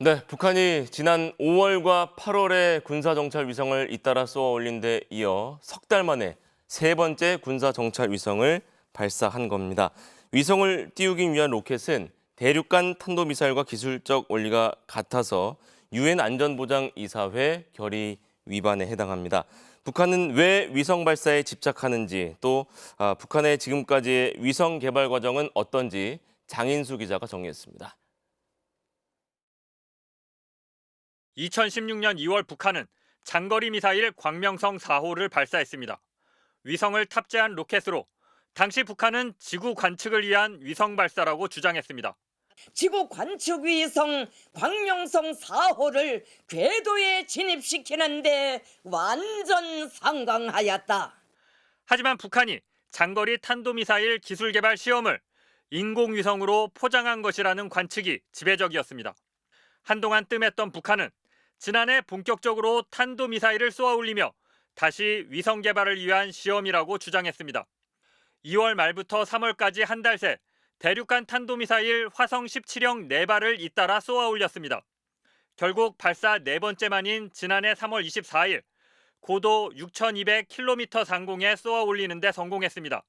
네, 북한이 지난 5월과 8월에 군사정찰 위성을 잇따라 쏘아 올린 데 이어 석 달 만에 세 번째 군사정찰 위성을 발사한 겁니다. 위성을 띄우기 위한 로켓은 대륙간 탄도미사일과 기술적 원리가 같아서 유엔 안전보장이사회 결의 위반에 해당합니다. 북한은 왜 위성 발사에 집착하는지 또 북한의 지금까지의 위성 개발 과정은 어떤지 장인수 기자가 정리했습니다. 2016년 2월 북한은 장거리 미사일 광명성 4호를 발사했습니다. 위성을 탑재한 로켓으로 당시 북한은 지구 관측을 위한 위성 발사라고 주장했습니다. 지구 관측 위성 광명성 4호를 궤도에 진입시키는데 완전 성공하였다. 하지만 북한이 장거리 탄도미사일 기술 개발 시험을 인공위성으로 포장한 것이라는 관측이 지배적이었습니다. 한동안 뜸했던 북한은 지난해 본격적으로 탄도미사일을 쏘아 올리며 다시 위성 개발을 위한 시험이라고 주장했습니다. 2월 말부터 3월까지 한 달 새 대륙간 탄도미사일 화성 17형 4발을 잇따라 쏘아 올렸습니다. 결국 발사 네 번째 만인 지난해 3월 24일 고도 6,200km 상공에 쏘아 올리는 데 성공했습니다.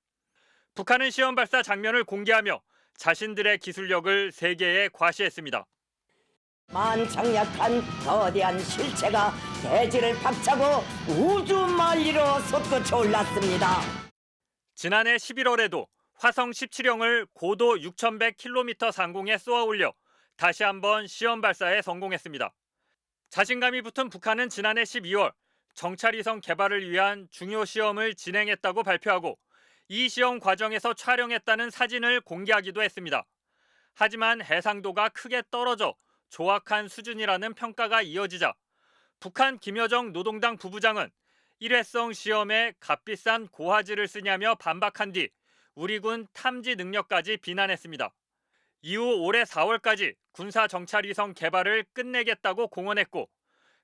북한은 시험 발사 장면을 공개하며 자신들의 기술력을 세계에 과시했습니다. 만장약한 거대한 실체가 대지를 박차고 우주 만리로 솟구쳐 올랐습니다. 지난해 11월에도 화성 17형을 고도 6,100km 상공에 쏘아 올려 다시 한번 시험 발사에 성공했습니다. 자신감이 붙은 북한은 지난해 12월 정찰위성 개발을 위한 중요 시험을 진행했다고 발표하고 이 시험 과정에서 촬영했다는 사진을 공개하기도 했습니다. 하지만 해상도가 크게 떨어져 조악한 수준이라는 평가가 이어지자 북한 김여정 노동당 부부장은 일회성 시험에 값비싼 고화질을 쓰냐며 반박한 뒤 우리 군 탐지 능력까지 비난했습니다. 이후 올해 4월까지 군사정찰위성 개발을 끝내겠다고 공언했고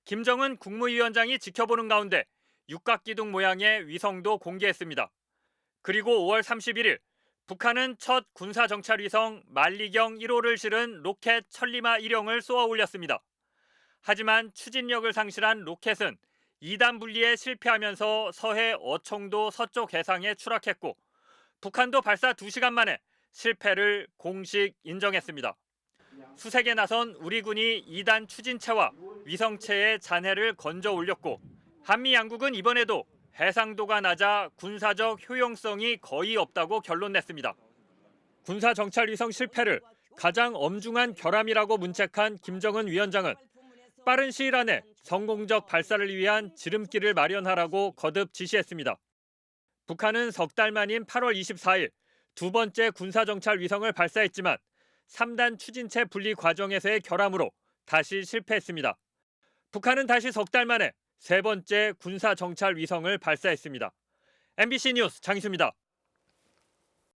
김정은 국무위원장이 지켜보는 가운데 육각기둥 모양의 위성도 공개했습니다. 그리고 5월 31일 북한은 첫 군사정찰위성 만리경 1호를 실은 로켓 천리마 1형을 쏘아 올렸습니다. 하지만 추진력을 상실한 로켓은 2단 분리에 실패하면서 서해 어청도 서쪽 해상에 추락했고 북한도 발사 2시간 만에 실패를 공식 인정했습니다. 수색에 나선 우리 군이 2단 추진체와 위성체의 잔해를 건져 올렸고 한미 양국은 이번에도 해상도가 낮아 군사적 효용성이 거의 없다고 결론냈습니다. 군사정찰위성 실패를 가장 엄중한 결함이라고 문책한 김정은 위원장은 빠른 시일 안에 성공적 발사를 위한 지름길을 마련하라고 거듭 지시했습니다. 북한은 석 달 만인 8월 24일 두 번째 군사정찰 위성을 발사했지만 3단 추진체 분리 과정에서의 결함으로 다시 실패했습니다. 북한은 다시 석 달 만에 세 번째 군사정찰 위성을 발사했습니다. MBC 뉴스 장희수입니다.